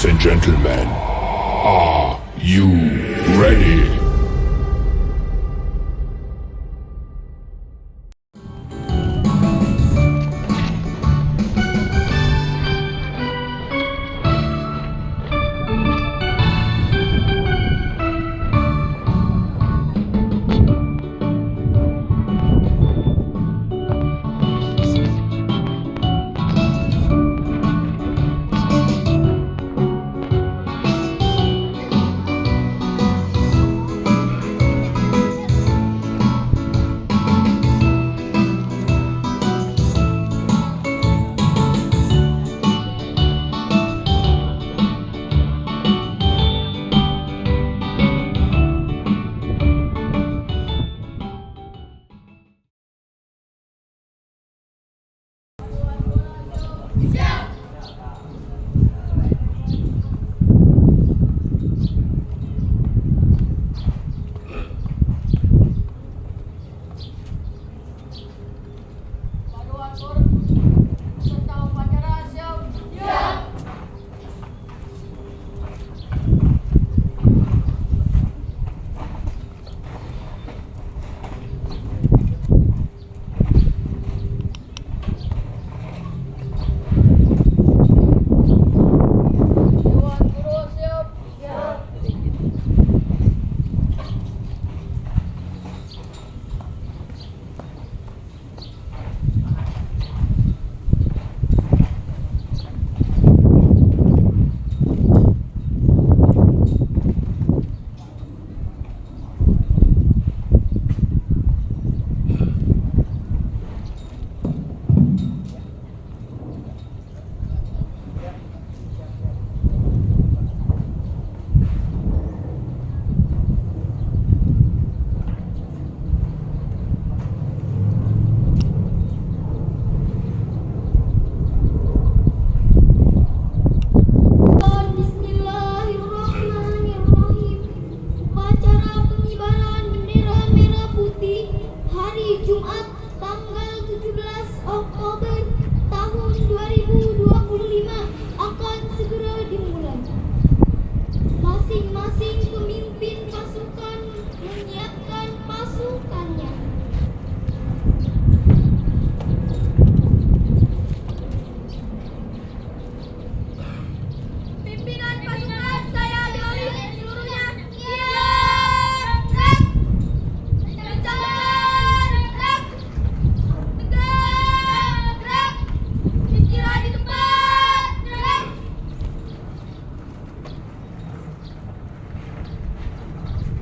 Ladies and gentlemen, are you ready?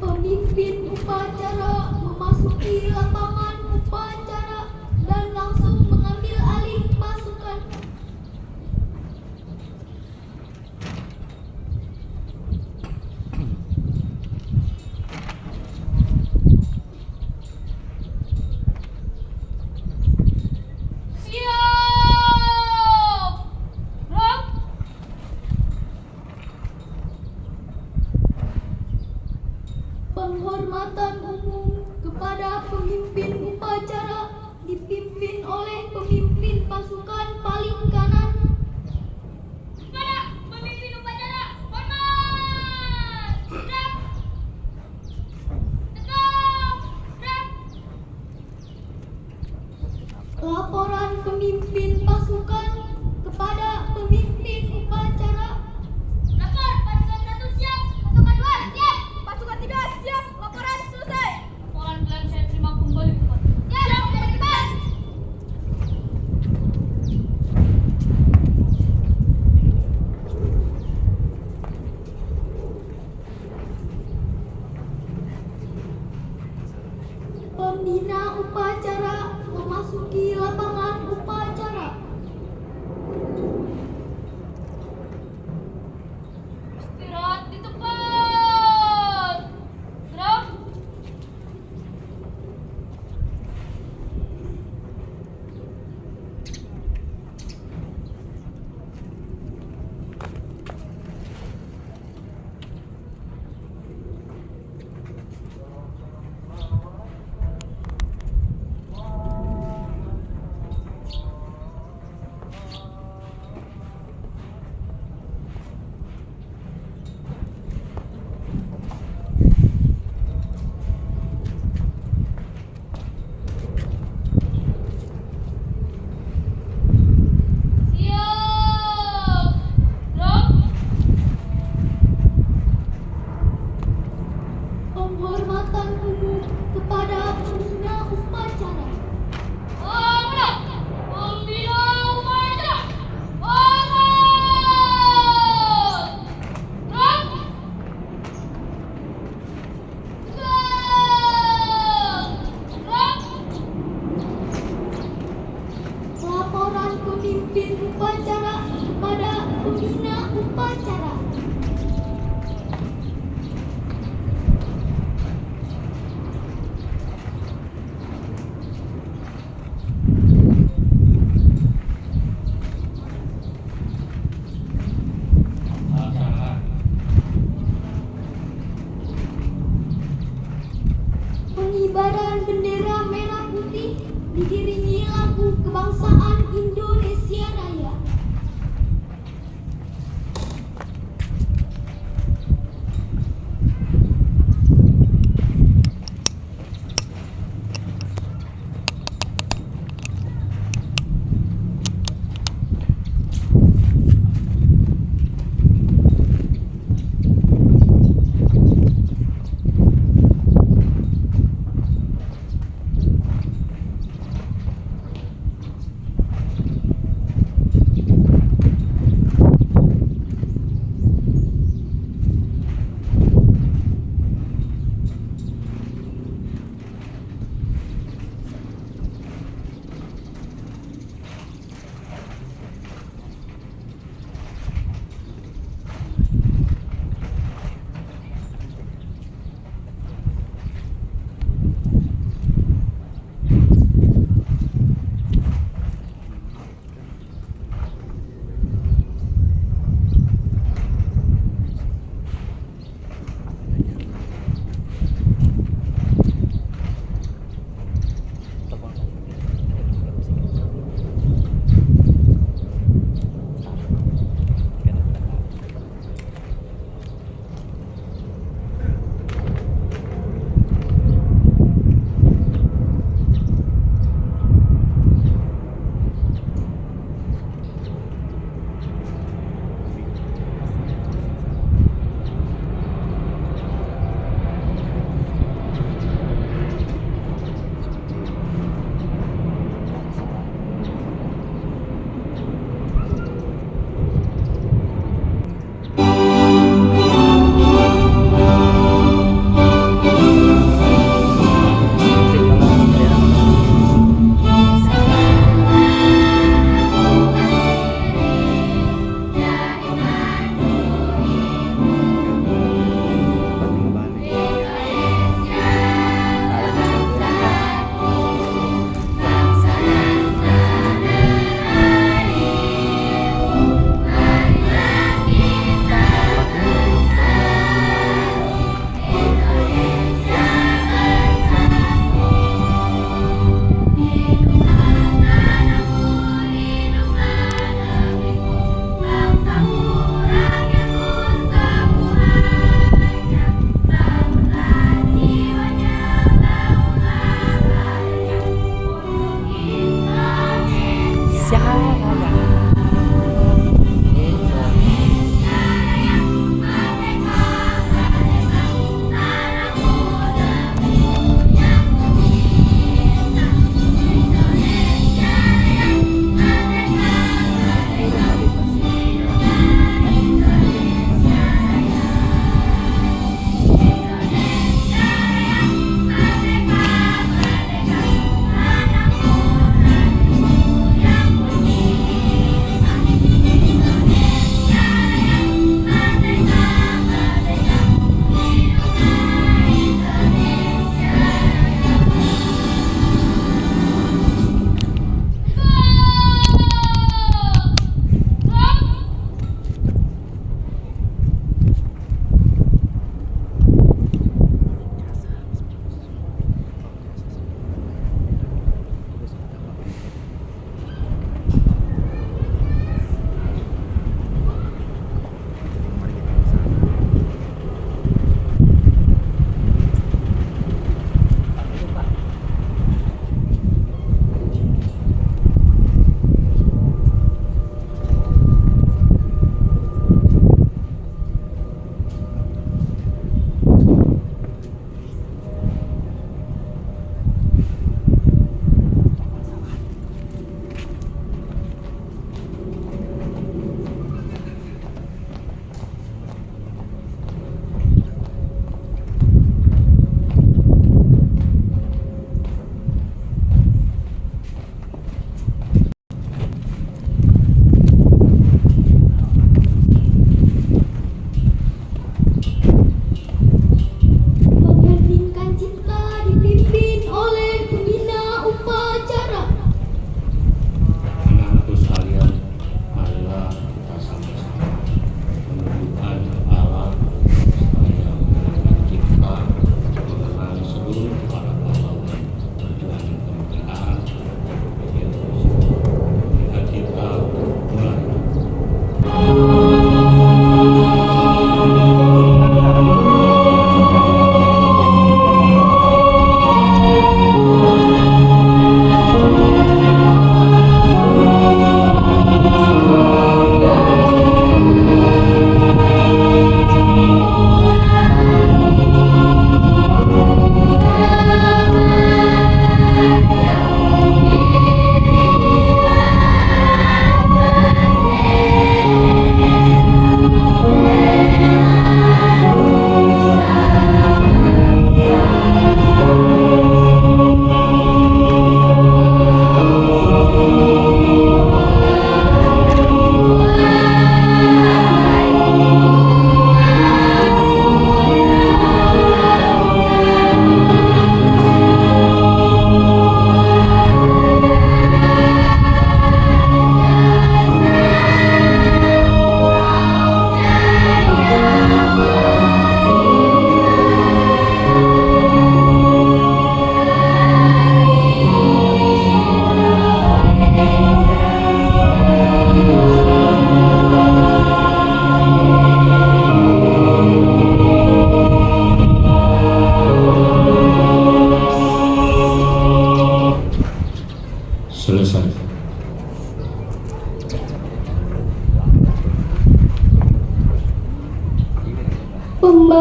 Pemimpin upacara memasuki lapangan upacara dan langsung mengambil alih pasukan. Penghormatan umum kepada pemimpin upacara dipimpin oleh pemimpin pasukan paling kanan. Kepada pemimpin upacara, hormat! Gerak! Tegak! Gerak! Laporan pemimpin pasukan kepada pemimpin upacara. Lapor, pasukan 1 siap, pasukan 2 siap, pasukan 3 siap, laporan selesai. upacara. Pengibaran bendera merah putih diiringi lagu kebangsaan Indonesia Raya.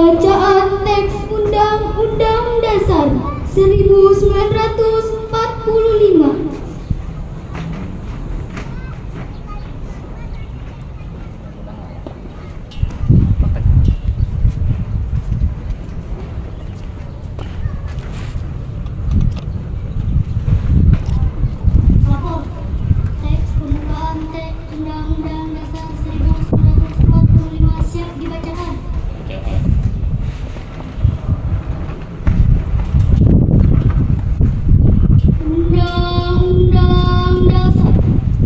Pembacaan teks Undang-Undang Dasar 1945. Lapor. Teks pembukaan teks Undang-Undang Dasar 1945 siap dibacakan. Undang-Undang Dasar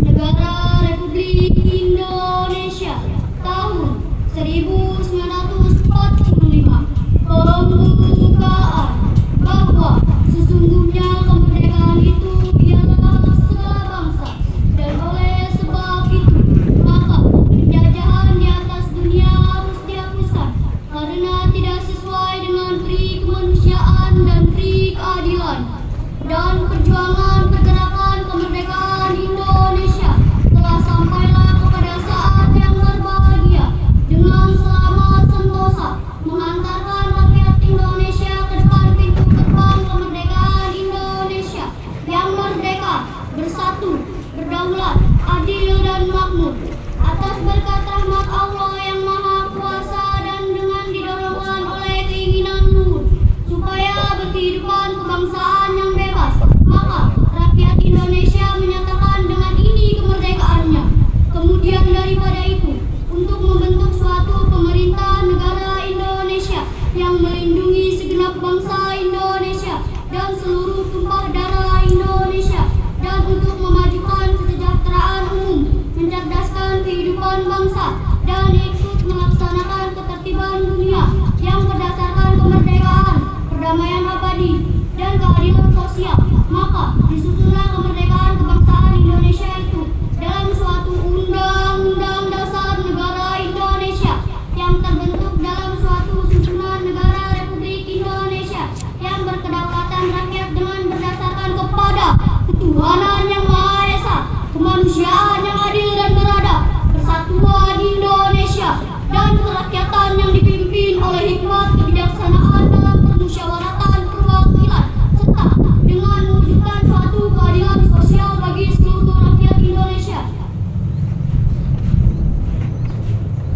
Negara Republik Indonesia tahun 1945. Pembukaan bahwa sesungguhnya kemerdekaan itu ialah segala bangsa, dan oleh sebab itu maka penjajahan di atas dunia harus dihapuskan karena tidak sesuai dengan pri kemanusiaan dan pri keadilan. Dan perjuangan pergerakan kemerdekaan Indonesia telah sampailah kepada saat yang berbahagia dengan selamat sentosa mengantarkan rakyat Indonesia ke depan pintu gerbang kemerdekaan Indonesia yang merdeka, bersatu, berdaulat, adil dan makmur atas berkat rahmat Allah yang Maha Kuasa dan dengan didorongkan oleh keinginan luhur supaya berkehidupan kebangsaan yang bebas, maka rakyat Indonesia menyatakan dengan ini kemerdekaannya. Kemudian daripada itu, untuk membentuk suatu pemerintah negara Indonesia yang melindungi segenap bangsa Indonesia dan seluruh tumpah darah Indonesia, dan untuk memajukan kesejahteraan umum, mencerdaskan kehidupan bangsa, dan ikut melaksanakan ketertiban dunia yang berdasarkan kemerdekaan, perdamaian abadi, dan keadilan sosial, maka disusunlah kemerdekaan kebangsaan Indonesia itu dalam suatu undang-undang dasar negara Indonesia yang terbentuk dalam suatu susunan negara Republik Indonesia yang berkedaulatan rakyat dengan berdasarkan kepada ketuhanan yang Maha Esa, kemanusiaan yang adil dan beradab, persatuan Indonesia, dan kerakyatan yang dipimpin oleh hikmat kebijaksanaan dalam permusyawaratan perwakilan, serta dengan mewujudkan suatu keadilan sosial bagi seluruh rakyat Indonesia.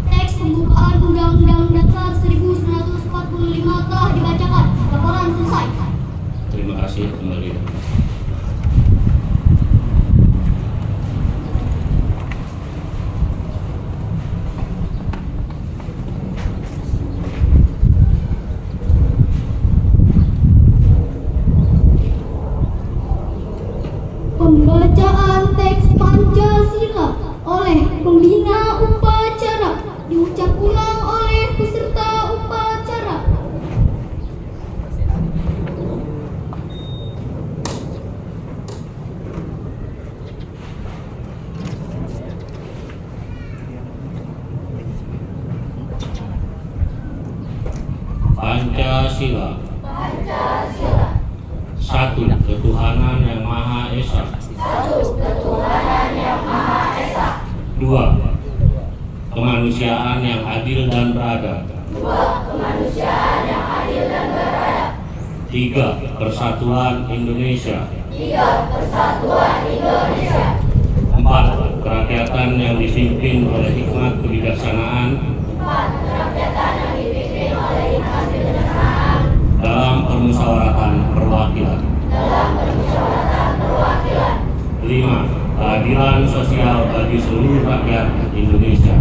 Teks pembukaan Undang-Undang Dasar 1945 telah dibacakan. Laporan selesai. Terima kasih kembali. Pembacaan teks Pancasila oleh pembina upacara diucap ulang oleh peserta upacara. Pancasila. Satu, ketuhanan yang Maha Esa. Dua, kemanusiaan yang adil dan beradab. Tiga, persatuan Indonesia. Empat, kerakyatan yang dipimpin oleh hikmat kebijaksanaan dalam permusyawaratan perwakilan. Lima, keadilan sosial bagi seluruh rakyat Indonesia.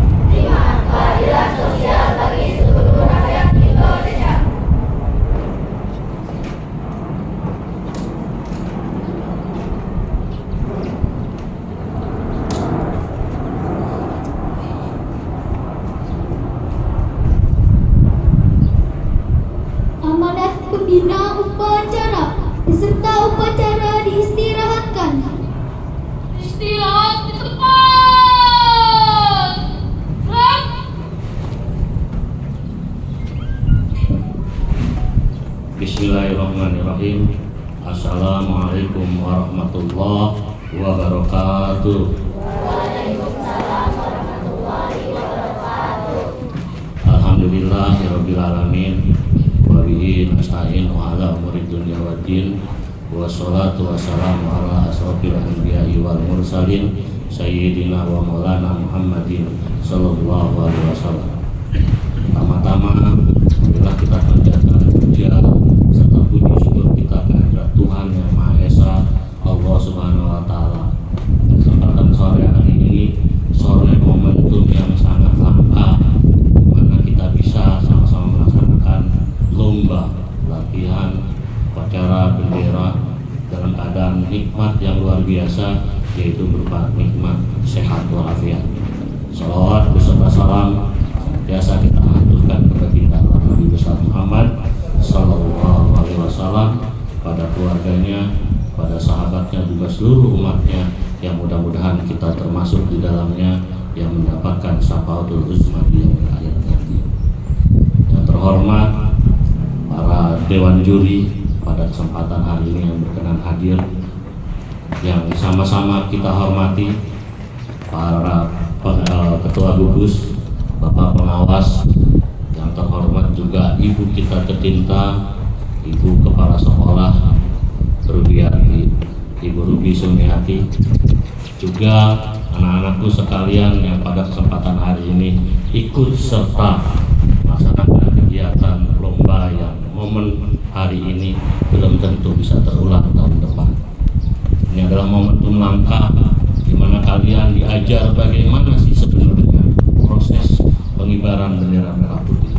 Amanat pembina upacara beserta upacara diistirahatkan. Istirahat di tempat. Gerak. Bismillahirrahmanirrahim. Assalamualaikum warahmatullahi wabarakatuh. Alhamdulillahirabbil alamin. Wa bihi nasta'in ala umuri dunya waddin. Wassalatu wassalamu ala asrofil anbiya'i wal mursalin sayyidina wa maulana Muhammadin sallallahu alaihi wasallam. Pertama-tama marilah kita panjatkan puja serta puji syukur kita kehadirat Tuhan Yang Maha Esa, Allah Subhanahu wa taala. Kesempatan sore hari ini sore momentum yang sangat langka di mana kita bisa sama-sama melaksanakan lomba latihan upacara bendera dalam keadaan nikmat yang luar biasa, yaitu berupa nikmat sehat walafiat. Salawat beserta salam biasa kita aturkan kepada baginda Nabi besar Muhammad sallallahu alaihi wasallam, pada keluarganya, pada sahabatnya, juga seluruh umatnya, yang mudah-mudahan kita termasuk di dalamnya yang mendapatkan syafaatul uzma di yaumil akhir nanti. Yang terhormat para dewan juri pada kesempatan hari ini yang berkenan hadir, yang sama-sama kita hormati para ketua gugus, bapak pengawas, yang terhormat juga ibu kita tercinta, ibu kepala sekolah Rubiati, Ibu Rubi Sumiati, juga anak-anakku sekalian yang pada kesempatan hari ini ikut serta melaksanakan kegiatan lomba yang momen hari ini belum tentu bisa terulang tahun depan. Ini adalah momentum langka di mana kalian diajar bagaimana sih sebenarnya proses pengibaran bendera merah putih.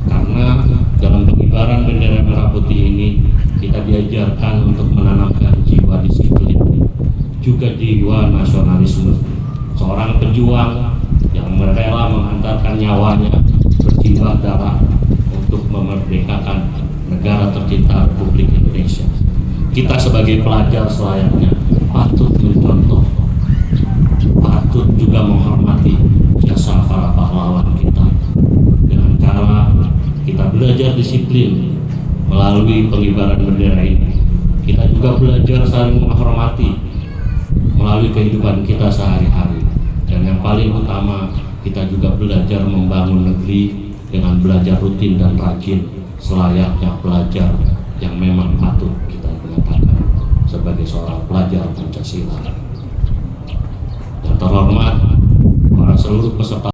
Karena dalam pengibaran bendera merah putih ini kita diajarkan untuk menanamkan jiwa disiplin, juga jiwa nasionalisme. Seorang pejuang yang rela menghantarkan nyawanya, bersimbah darah untuk memerdekakan negara tercinta Republik Indonesia. Kita sebagai pelajar selayaknya patut mencontoh, patut juga menghormati jasa para pahlawan kita dengan cara kita belajar disiplin melalui pengibaran bendera ini. Kita juga belajar saling menghormati melalui kehidupan kita sehari-hari. Dan yang paling utama, kita juga belajar membangun negeri dengan belajar rutin dan rajin selayaknya pelajar yang memang patut kita mengatakan sebagai seorang pelajar Pancasila. Yang terhormat para seluruh peserta,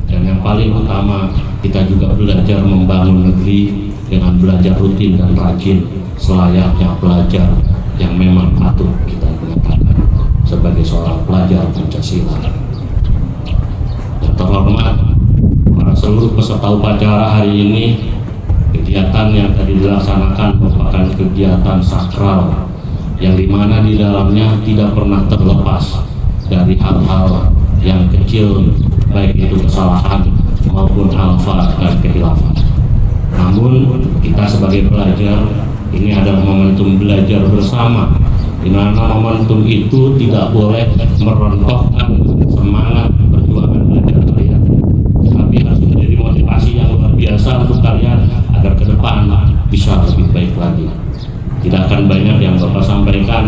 dan yang paling utama, kita juga belajar membangun negeri dengan belajar rutin dan rajin selayaknya pelajar yang memang patut kita mengatakan sebagai seorang pelajar Pancasila. Yang terhormat para seluruh peserta upacara hari ini, kegiatan yang tadi dilaksanakan merupakan kegiatan sakral yang dimana di dalamnya tidak pernah terlepas dari hal-hal yang kecil, baik itu kesalahan maupun alfa dan kehilafan. Namun kita sebagai pelajar, ini adalah momentum belajar bersama, di mana momentum itu tidak boleh merontokkan semangat perjuangan belajar kalian, tapi harus menjadi motivasi yang luar biasa untuk kalian agar ke depan bisa lebih baik lagi. Tidak akan banyak yang Bapak sampaikan.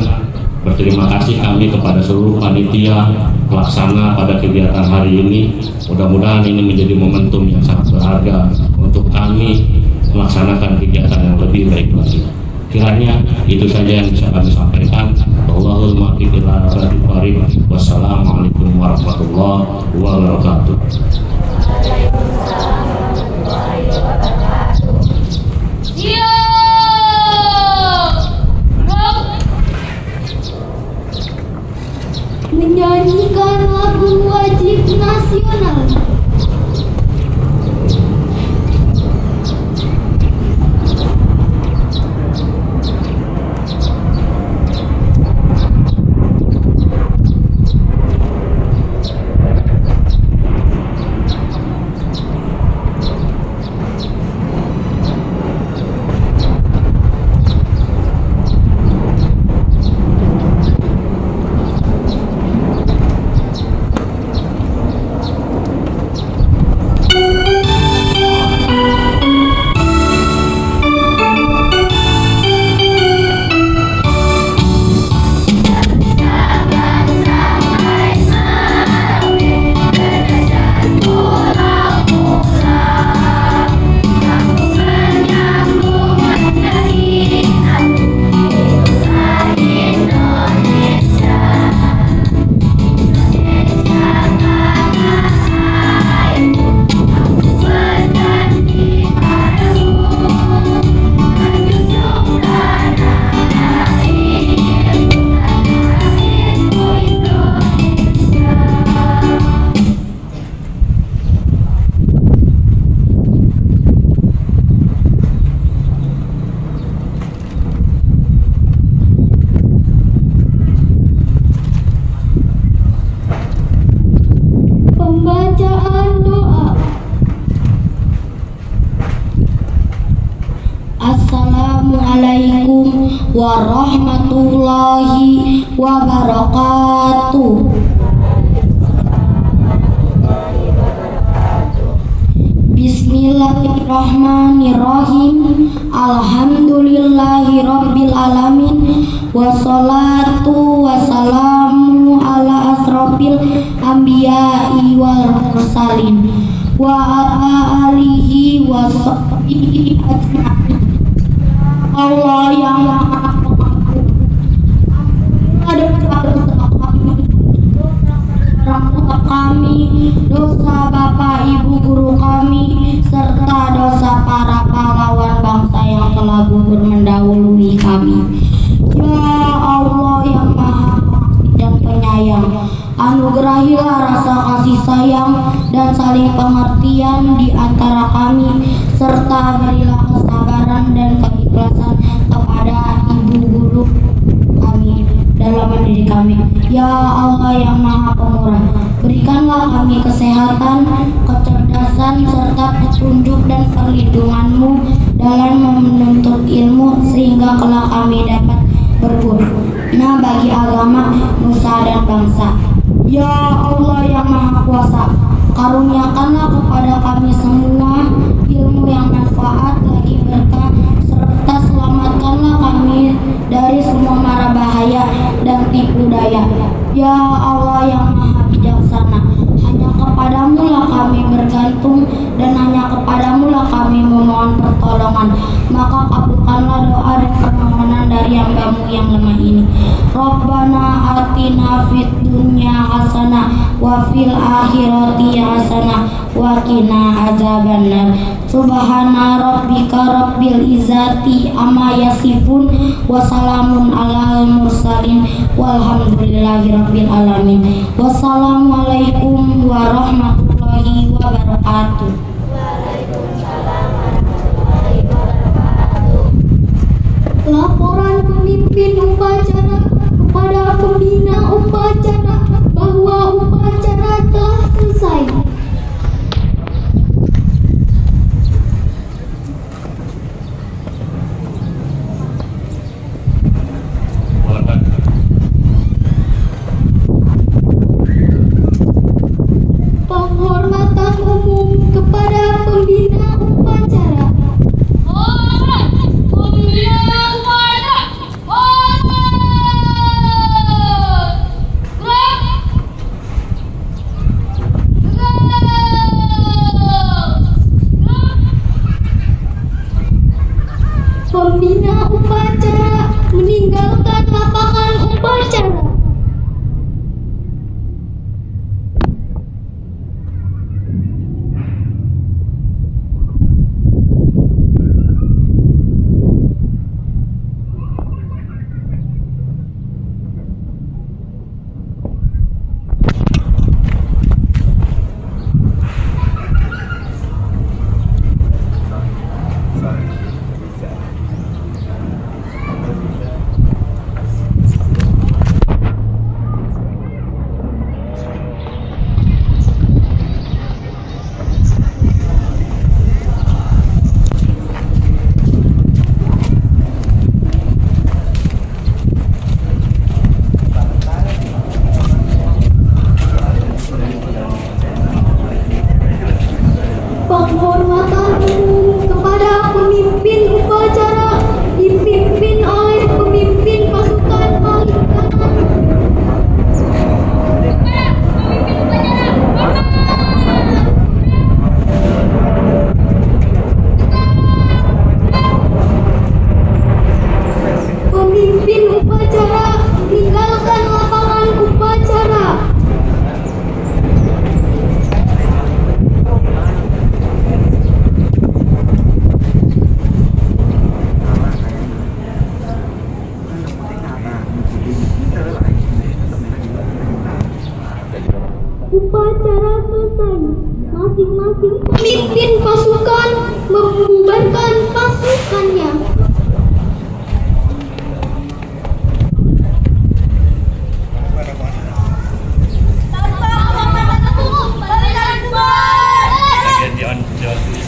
Berterima kasih kami kepada seluruh panitia pelaksana pada kegiatan hari ini. Mudah-mudahan ini menjadi momentum yang sangat berharga untuk kami melaksanakan kegiatan yang lebih baik lagi. Kiranya itu saja yang bisa kami sampaikan. Allahul muwaffiq ila aqwamit thoriq. Wassalamualaikum warahmatullahi wabarakatuh. Menyanyikan lagu wajib nasional. warahmatullahi wabarakatuh. Bismillahirrahmanirrahim. Alhamdulillahi rabbil alamin. Wassalatu wassalamu ala asrofil anbiya'i wal mursalin wa ala alihi wa sahbihi ajma'in. Allah yang Maha Pengampun, ada kami, dosa bapak ibu guru kami, serta dosa para pahlawan bangsa yang telah gugur mendahului kami. Ya Allah yang Maha Pengasih dan Penyayang, anugerahilah rasa kasih sayang dan saling pengertian di antara kami, serta berilah kesabaran dan keikhlasan kepada ibu guru kami dalam mendidik kami. Ya Allah yang Maha Pemurah, berikanlah kami kesehatan, kecerdasan, serta petunjuk dan perlindungan-Mu dalam menuntut ilmu, sehingga kelak kami dapat berguna bagi agama, nusa, dan bangsa. Ya Allah yang Maha Kuasa, karuniakanlah kepada kami semua ilmu yang manfaat lagi berkah, serta selamatkanlah kami dari semua mara bahaya dan tipu daya. Ya Allah yang Maha Bijaksana, hanya kepadamu lah kami bergantung dan hanya kepadamu lah kami memohon pertolongan. Maka kabulkanlah doa dan permohonan dari hamba-Mu yang lemah ini. Rabbana atina fid dunya hasanah wa fil akhirati hasanah wa qina azabannar. Subhana rabbika rabbil izzati amma yasifun wa salamun alal mursalin walhamdulillahi rabbil alamin. Wassalamualaikum warahmatullahi wabarakatuh. Laporan pemimpin upacara kepada pembina upacara bahwa upacara telah selesai. Penghormatan umum kepada pembina upacara. Pembina upacara meninggalkan lapangan upacara. Penghormatan umum kepada pemimpin upacara dipimpin oleh pemimpin pasukan paling kanan. Pemimpin upacara meninggalkan lapangan upacara. Upacara selesai. Masing-masing pemimpin pasukan membubarkan pasukannya. Jangan